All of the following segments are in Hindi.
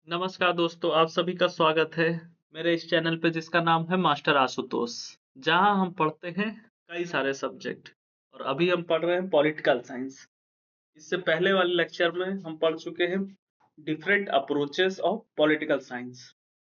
नमस्कार दोस्तों, आप सभी का स्वागत है मेरे इस चैनल पे जिसका नाम है मास्टर आशुतोष। जहां हम पढ़ते हैं कई सारे सब्जेक्ट और अभी हम पढ़ रहे हैं पॉलिटिकल साइंस। इससे पहले वाले लेक्चर में हम पढ़ चुके हैं different approaches of political science.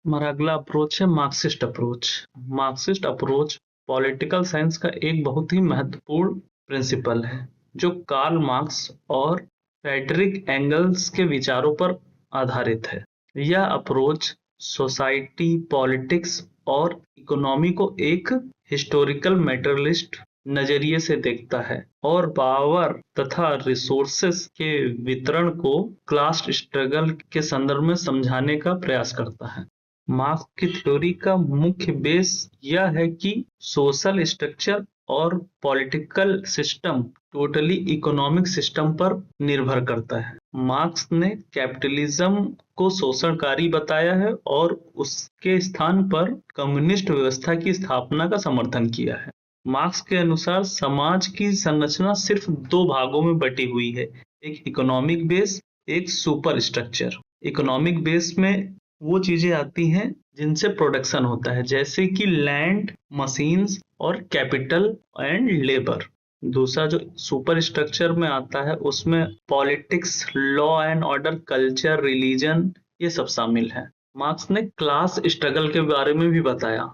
हमारा अगला अप्रोच है Marxist approach. Marxist approach political science का एक बहुत ही महत्वपूर्ण प्रिंसिपल है जो कार्ल मार्क्स और फ्रेडरिक एंगल्स के विचारों पर आधारित है। यह अप्रोच सोसाइटी, पॉलिटिक्स और इकोनॉमी को एक हिस्टोरिकल मेटेरियलिस्ट नजरिए से देखता है और पावर तथा रिसोर्सेस के वितरण को क्लास स्ट्रगल के संदर्भ में समझाने का प्रयास करता है। मार्क्स की थ्योरी का मुख्य बेस यह है कि सोशल स्ट्रक्चर और political system totally economic system पर निर्भर करता है। मार्क्स ने कैपिटलिज्म को शोषणकारी बताया है और उसके स्थान पर कम्युनिस्ट व्यवस्था की स्थापना का समर्थन किया है। मार्क्स के अनुसार समाज की संरचना सिर्फ दो भागों में बटी हुई है, एक इकोनॉमिक बेस, एक सुपर स्ट्रक्चर। इकोनॉमिक बेस में वो चीजें आती हैं जिनसे प्रोडक्शन होता है, जैसे कि लैंड, मशीन्स और कैपिटल एंड लेबर। दूसरा जो सुपर स्ट्रक्चर में आता है उसमें politics, law and order, culture, religion ये सब शामिल है। मार्क्स ने क्लास स्ट्रगल के बारे में भी बताया।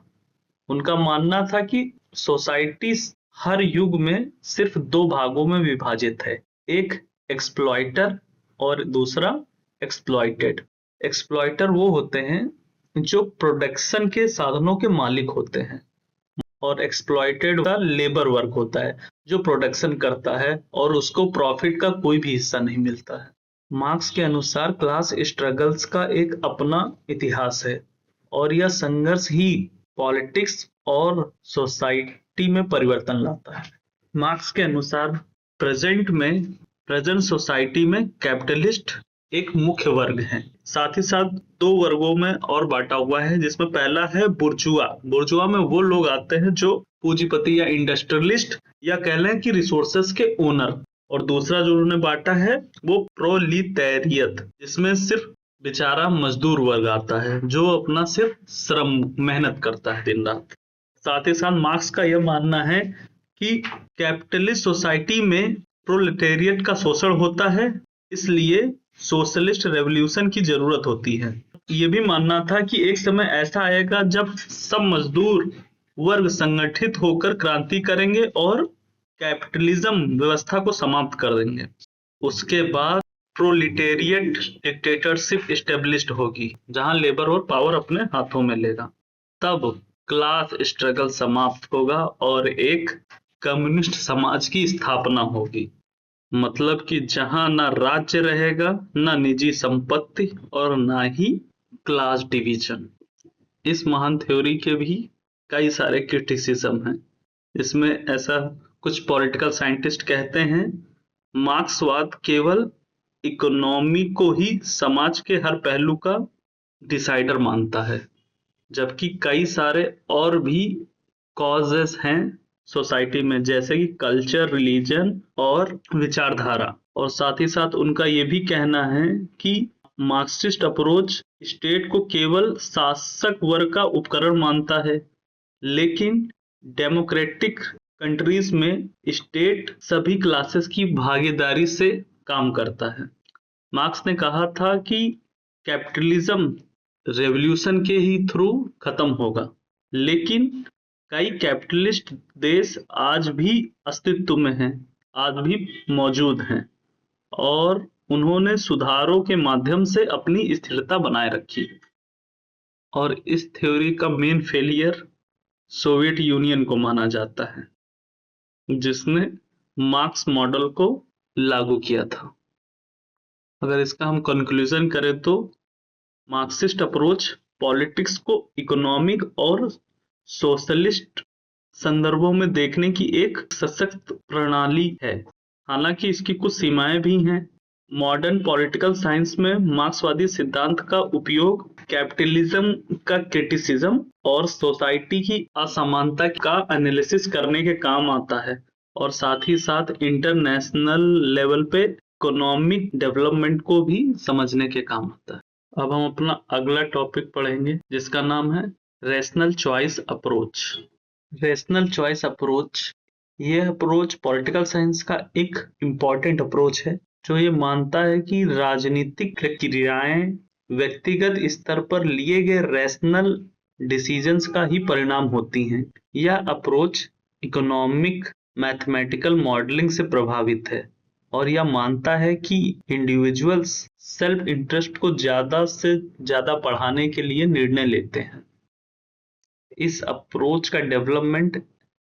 उनका मानना था कि सोसाइटी हर युग में सिर्फ दो भागों में विभाजित है, एक एक्सप्लॉइटर और दूसरा एक्सप्लॉइटेड। एक्सप्लॉइटर वो होते हैं जो प्रोडक्शन के साधनों के मालिक होते हैं और एक्सप्लॉइटेड का लेबर वर्क होता है जो प्रोडक्शन करता है और उसको प्रॉफिट का कोई भी हिस्सा नहीं मिलता है। मार्क्स के अनुसार क्लास स्ट्रगल्स का एक अपना इतिहास है और यह संघर्ष ही पॉलिटिक्स और सोसाइटी में परिवर्तन लाता है। मार्क्स के अनुसार प्रेजेंट सोसाइटी में कैपिटलिस्ट एक मुख्य वर्ग है, साथ ही साथ दो वर्गों में और बांटा हुआ है, जिसमें पहला है बुर्जुआ। बुर्जुआ में वो लोग आते हैं जो पूंजीपति या इंडस्ट्रियलिस्ट या कह लें कि रिसोर्सेस के ओनर, और दूसरा जो उन्होंने बांटा है वो प्रोलिटेरियत, जिसमें सिर्फ बेचारा मजदूर वर्ग आता है जो अपना सिर्फ श्रम मेहनत करता है दिन रात। साथ ही साथ मार्क्स का यह मानना है कि कैपिटलिस्ट सोसाइटी में प्रोलेटेरियट का शोषण होता है, इसलिए सोशलिस्ट रेवोल्यूशन की जरूरत होती है। ये भी मानना था कि एक समय ऐसा आएगा जब सब मजदूर वर्ग संगठित होकर क्रांति करेंगे और कैपिटलिज्म व्यवस्था को समाप्त कर देंगे। उसके बाद प्रोलिटेरियट डिक्टेटरशिप एस्टेब्लिश्ड होगी, जहां लेबर और पावर अपने हाथों में लेगा। तब क्लास स्ट्रगल समाप्त होगा और एक कम्युनिस्ट समाज की स्थापना होगी। मतलब कि जहां ना राज्य रहेगा, ना निजी संपत्ति और ना ही क्लास डिवीजन। इस महान थ्योरी के भी कई सारे क्रिटिसिज्म हैं। इसमें ऐसा कुछ पॉलिटिकल साइंटिस्ट कहते हैं, मार्क्सवाद केवल इकोनॉमी को ही समाज के हर पहलू का डिसाइडर मानता है, जबकि कई सारे और भी कॉजेस हैं सोसाइटी में, जैसे कि कल्चर, रिलीजन और विचारधारा। और साथ ही साथ उनका ये भी कहना है कि मार्क्सिस्ट अप्रोच स्टेट को केवल शासक वर्ग का उपकरण मानता है, लेकिन डेमोक्रेटिक कंट्रीज में स्टेट सभी क्लासेस की भागीदारी से काम करता है। मार्क्स ने कहा था कि कैपिटलिज्म रेवोल्यूशन के ही थ्रू खत्म होगा, लेकिन कई कैपिटलिस्ट देश आज भी अस्तित्व में हैं, आज भी मौजूद हैं और उन्होंने सुधारों के माध्यम से अपनी स्थिरता बनाए रखी। और इस थ्योरी का मेन फेलियर सोवियत यूनियन को माना जाता है, जिसने मार्क्स मॉडल को लागू किया था। अगर इसका हम कंक्लूजन करें तो मार्क्सिस्ट अप्रोच पॉलिटिक्स को इकोनॉमिक और सोशलिस्ट संदर्भों में देखने की एक सशक्त प्रणाली है, हालांकि इसकी कुछ सीमाएं भी हैं। मॉडर्न पॉलिटिकल साइंस में मार्क्सवादी सिद्धांत का उपयोग कैपिटलिज्म का क्रिटिसिज्म और सोसाइटी की असमानता का एनालिसिस करने के काम आता है, और साथ ही साथ इंटरनेशनल लेवल पे इकोनॉमिक डेवलपमेंट को भी समझने के काम आता है। अब हम अपना अगला टॉपिक पढ़ेंगे जिसका नाम है rational choice approach. Rational choice approach, ये अप्रोच पॉलिटिकल साइंस का एक इम्पॉर्टेंट अप्रोच है जो ये मानता है कि राजनीतिक प्रक्रियाएं व्यक्तिगत स्तर पर लिए गए रेशनल डिसीजंस का ही परिणाम होती हैं। यह अप्रोच इकोनॉमिक मैथमेटिकल मॉडलिंग से प्रभावित है और यह मानता है कि इंडिविजुअल्स सेल्फ इंटरेस्ट को ज्यादा से ज्यादा बढ़ाने के लिए निर्णय लेते हैं। इस अप्रोच का development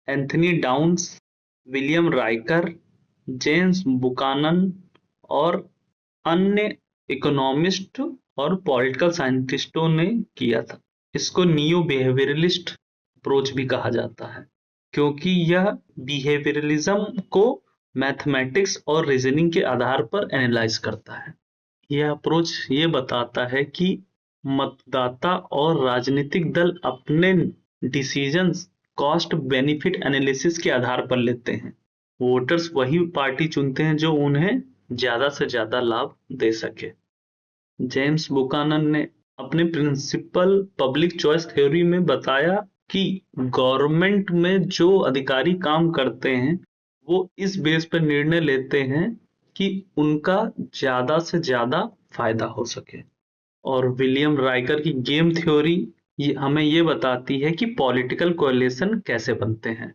Anthony Downs, William Riker, James Buchanan और अन्य इकोनॉमिस्ट और पॉलिटिकल साइंटिस्टों ने किया था। इसको नियो बिहेवियरलिस्ट अप्रोच भी कहा जाता है क्योंकि यह बिहेवियरलिज्म को मैथमेटिक्स और रीजनिंग के आधार पर एनालाइज करता है। यह अप्रोच ये बताता है कि मतदाता और राजनीतिक दल अपने डिसीजंस कॉस्ट बेनिफिट एनालिसिस के आधार पर लेते हैं। वोटर्स वही पार्टी चुनते हैं जो उन्हें ज्यादा से ज्यादा लाभ दे सके। जेम्स बुकानन ने अपने प्रिंसिपल पब्लिक चॉइस थ्योरी में बताया कि गवर्नमेंट में जो अधिकारी काम करते हैं वो इस बेस पर निर्णय लेते हैं कि उनका ज्यादा से ज्यादा फायदा हो सके। और विलियम राइकर की गेम थ्योरी हमें ये बताती है कि पॉलिटिकल कोएलिशन कैसे बनते हैं।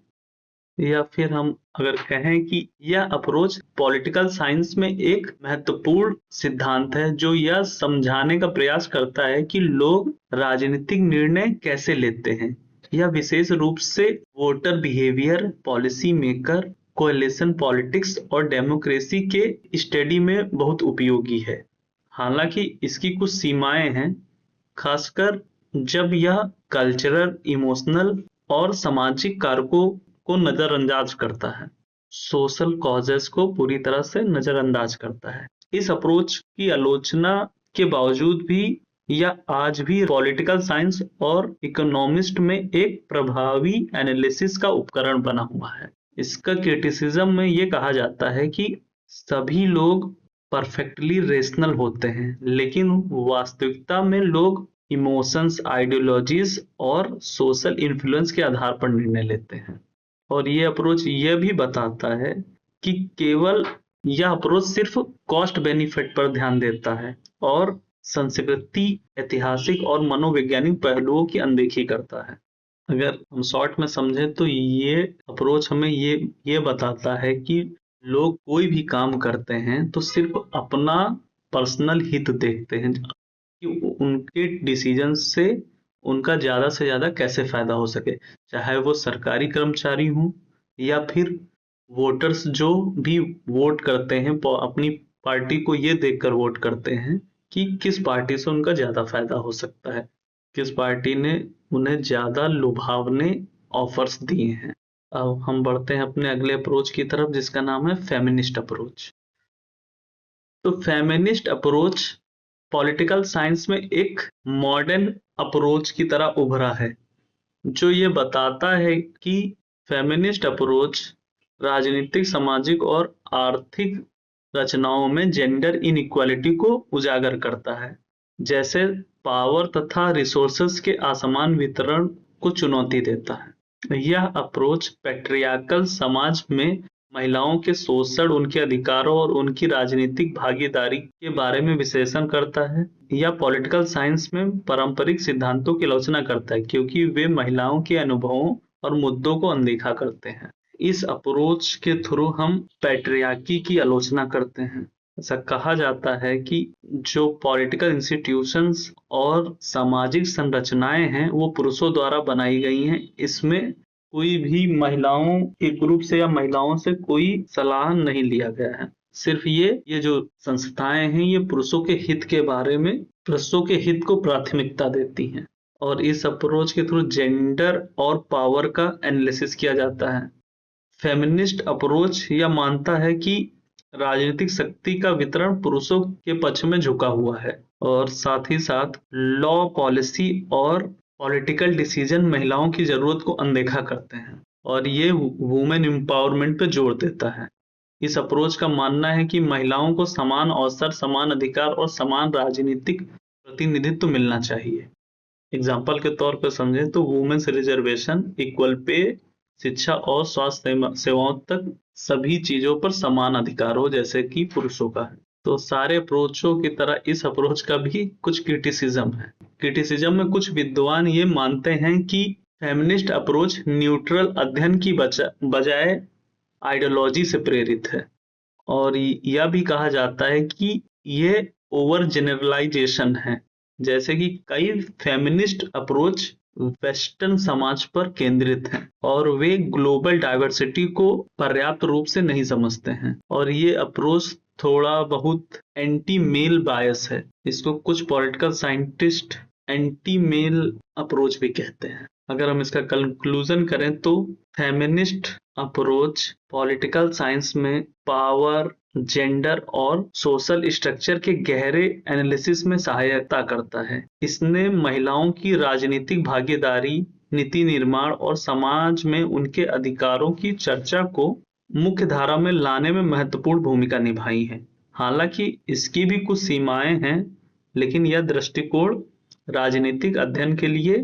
या फिर हम अगर कहें कि यह अप्रोच पॉलिटिकल साइंस में एक महत्वपूर्ण सिद्धांत है जो यह समझाने का प्रयास करता है कि लोग राजनीतिक निर्णय कैसे लेते हैं। यह विशेष रूप से voter behaviour, policy maker, coalition politics और डेमोक्रेसी के स्टडी में बहुत उपयोगी है। हालांकि इसकी कुछ सीमाएं हैं, खासकर जब यह कल्चरल, इमोशनल और सामाजिक कारकों को नजरअंदाज करता है, सोशल कॉजेस को पूरी तरह से नजरअंदाज करता है। इस अप्रोच की आलोचना के बावजूद भी यह आज भी पॉलिटिकल साइंस और इकोनॉमिस्ट में एक प्रभावी एनालिसिस का उपकरण बना हुआ है। इसका क्रिटिसिज्म में ये कहा जाता है कि सभी लोग परफेक्टली रेशनल होते हैं, लेकिन वास्तविकता में लोग इमोशंस, आइडियोलॉजीज और सोशल इन्फ्लुएंस के आधार पर निर्णय लेते हैं। और ये अप्रोच यह भी बताता है कि केवल यह अप्रोच सिर्फ कॉस्ट बेनिफिट पर ध्यान देता है और संस्कृति, ऐतिहासिक और मनोवैज्ञानिक पहलुओं की अनदेखी करता है। अगर हम शॉर्ट में समझें तो ये अप्रोच हमें ये बताता है कि लोग कोई भी काम करते हैं तो सिर्फ अपना पर्सनल हित देखते हैं कि उनके डिसीजन से उनका ज्यादा से ज्यादा कैसे फायदा हो सके, चाहे वो सरकारी कर्मचारी हो या फिर वोटर्स जो भी वोट करते हैं अपनी पार्टी को ये देखकर वोट करते हैं कि किस पार्टी से उनका ज्यादा फायदा हो सकता है, किस पार्टी ने उन्हें ज्यादा लुभावने ऑफर्स दिए हैं। अब हम बढ़ते हैं अपने अगले अप्रोच की तरफ जिसका नाम है फेमिनिस्ट अप्रोच। तो फेमिनिस्ट अप्रोच पॉलिटिकल साइंस में एक मॉडर्न अप्रोच की तरह उभरा है जो ये बताता है कि फेमिनिस्ट अप्रोच राजनीतिक, सामाजिक और आर्थिक रचनाओं में जेंडर इनइक्वालिटी को उजागर करता है, जैसे पावर तथा रिसोर्सेस के असमान वितरण को चुनौती देता है। यह अप्रोच पैट्रियार्कल समाज में महिलाओं के शोषण, उनके अधिकारों और उनकी राजनीतिक भागीदारी के बारे में विश्लेषण करता है। यह पॉलिटिकल साइंस में पारंपरिक सिद्धांतों की आलोचना करता है क्योंकि वे महिलाओं के अनुभवों और मुद्दों को अनदेखा करते हैं। इस अप्रोच के थ्रू हम पैट्रियार्की की आलोचना करते हैं। ऐसा कहा जाता है कि जो पॉलिटिकल इंस्टीट्यूशंस और सामाजिक संरचनाएं हैं वो पुरुषों द्वारा बनाई गई हैं। इसमें कोई भी महिलाओं के ग्रुप से या महिलाओं से कोई सलाह नहीं लिया गया है। सिर्फ ये जो संस्थाएं हैं ये पुरुषों के हित के बारे में, पुरुषों के हित को प्राथमिकता देती हैं। और इस अप्रोच के थ्रू जेंडर और पावर का एनालिसिस किया जाता है। फेमिनिस्ट अप्रोच यह मानता है कि राजनीतिक शक्ति का वितरण पुरुषों के पक्ष में झुका हुआ है और साथ ही साथ लॉ, पॉलिसी और पॉलिटिकल डिसीजन महिलाओं की जरूरत को अनदेखा करते हैं और ये वुमेन एम्पावरमेंट पे जोर देता है। इस अप्रोच का मानना है कि महिलाओं को समान अवसर, समान अधिकार और समान राजनीतिक प्रतिनिधित्व मिलना चाहिए। एग्जाम्पल के तौर पर समझें तो वुमेन्स रिजर्वेशन, इक्वल पे, शिक्षा और स्वास्थ्य सेवाओं तक सभी चीजों पर समान अधिकार हो जैसे कि पुरुषों का है। तो सारे अप्रोचों की तरह इस अप्रोच का भी कुछ क्रिटिसिज्म है। क्रिटिसिज्म में कुछ विद्वान ये मानते हैं कि फेमिनिस्ट अप्रोच न्यूट्रल अध्ययन की बजाय आइडियोलॉजी से प्रेरित है, और यह भी कहा जाता है कि ये ओवर जनरलाइजेशन है, जैसे कि कई फेमिनिस्ट अप्रोच वेस्टर्न समाज पर केंद्रित हैं और वे ग्लोबल डाइवर्सिटी को पर्याप्त रूप से नहीं समझते हैं, और ये अप्रोच थोड़ा बहुत एंटी मेल बायस है। इसको कुछ political scientist anti male approach भी कहते हैं। अगर हम इसका कंक्लूजन करें तो फेमिनिस्ट अप्रोच पॉलिटिकल साइंस में पावर, जेंडर और सोशल स्ट्रक्चर के गहरे एनालिसिस में सहायता करता है। इसने महिलाओं की राजनीतिक भागीदारी, नीति निर्माण और समाज में उनके अधिकारों की चर्चा को मुख्य धारा में लाने में महत्वपूर्ण भूमिका निभाई है। हालांकि इसकी भी कुछ सीमाएं हैं, लेकिन यह दृष्टिकोण राजनीतिक अध्ययन के लिए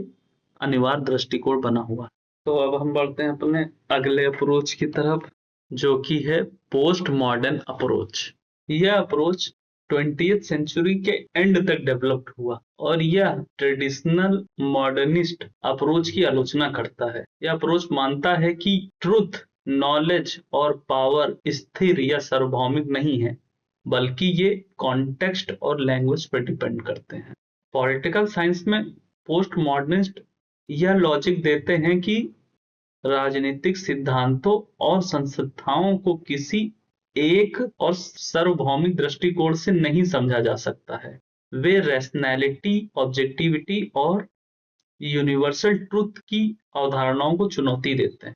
अनिवार्य दृष्टिकोण बना हुआ। तो अब हम बढ़ते हैं अपने अगले अप्रोच की तरफ, जो कि है पोस्ट मॉडर्न अप्रोच। यह अप्रोच 20th सेंचुरी के एंड तक डेवलप्ड हुआ और यह ट्रेडिशनल मॉडर्निस्ट अप्रोच की आलोचना करता है। यह अप्रोच मानता है कि ट्रुथ, नॉलेज और पावर स्थिर या सार्वभौमिक नहीं है, बल्कि ये कॉन्टेक्स्ट और लैंग्वेज पर डिपेंड करते हैं। पॉलिटिकल साइंस में पोस्ट मॉडर्निस्ट यह लॉजिक देते हैं कि राजनीतिक सिद्धांतों और संस्थाओं को किसी एक और सार्वभौमिक दृष्टिकोण से नहीं समझा जा सकता है। वे रैशनैलिटी, ऑब्जेक्टिविटी और यूनिवर्सल ट्रुथ की अवधारणाओं को चुनौती देते हैं।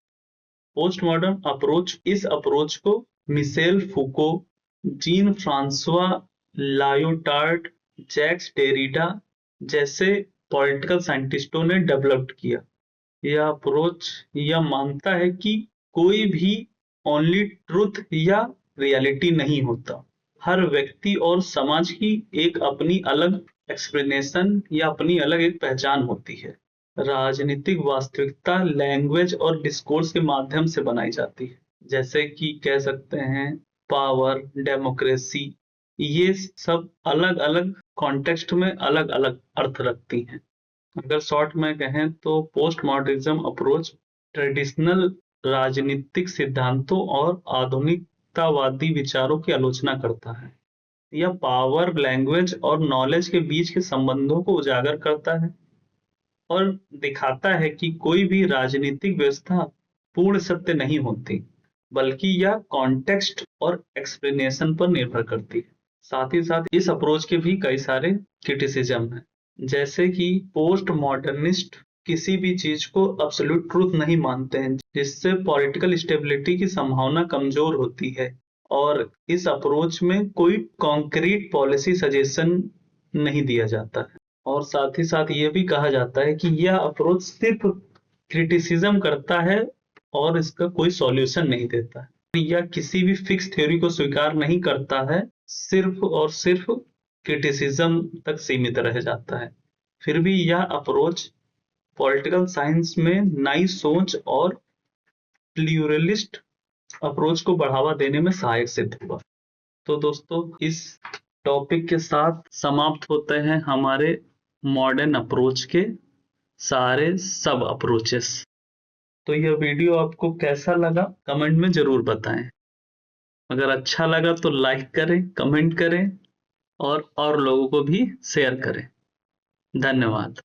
पोस्ट मॉडर्न अप्रोच इस अप्रोच को Michel Foucault, Jean Francois Lyotard, Jacques Derrida जैसे पॉलिटिकल साइंटिस्टों ने डेवलप किया। यह अप्रोच यह मानता है कि कोई भी ओनली ट्रुथ या रियलिटी नहीं होता। हर व्यक्ति और समाज की एक अपनी अलग एक्सप्लेनेशन या अपनी अलग एक पहचान होती है। राजनीतिक वास्तविकता लैंग्वेज और डिस्कोर्स के माध्यम से बनाई जाती है, जैसे कि कह सकते हैं पावर, डेमोक्रेसी, ये सब अलग अलग कॉन्टेक्स्ट में अलग अलग अर्थ रखती हैं। अगर शॉर्ट में कहें तो पोस्ट मॉडर्निज्म अप्रोच ट्रेडिशनल राजनीतिक सिद्धांतों और आधुनिकतावादी विचारों की आलोचना करता है। यह पावर, लैंग्वेज और नॉलेज के बीच के संबंधों को उजागर करता है और दिखाता है कि कोई भी राजनीतिक व्यवस्था पूर्ण सत्य नहीं होती, बल्कि यह कॉन्टेक्स्ट और एक्सप्लेनेशन पर निर्भर करती है। साथ ही साथ इस अप्रोच के भी कई सारे क्रिटिसिज्म हैं, जैसे कि पोस्ट मॉडर्निस्ट किसी भी चीज को एब्सोल्यूट ट्रूथ नहीं मानते हैं, जिससे पॉलिटिकल स्टेबिलिटी की संभावना कमजोर होती है, और इस अप्रोच में कोई कॉन्क्रीट पॉलिसी सजेशन नहीं दिया जाता है। और साथ ही साथ ये भी कहा जाता है कि यह अप्रोच सिर्फ क्रिटिसिज्म करता है और इसका कोई सॉल्यूशन नहीं देता है। यह किसी भी फिक्स थ्योरी को स्वीकार नहीं करता है, सिर्फ और सिर्फ क्रिटिसिज्म तक सीमित रह जाता है। फिर भी यह अप्रोच पॉलिटिकल साइंस में नई सोच और प्लूरलिस्ट अप्रोच को बढ़ावा देने में सहायक सिद्ध हुआ। तो दोस्तों, इस टॉपिक के साथ समाप्त होते हैं हमारे मॉडर्न अप्रोच के सारे सब अप्रोचेस। तो यह वीडियो आपको कैसा लगा कमेंट में जरूर बताएं। अगर अच्छा लगा तो लाइक करें, कमेंट करें और लोगों को भी शेयर करें। धन्यवाद।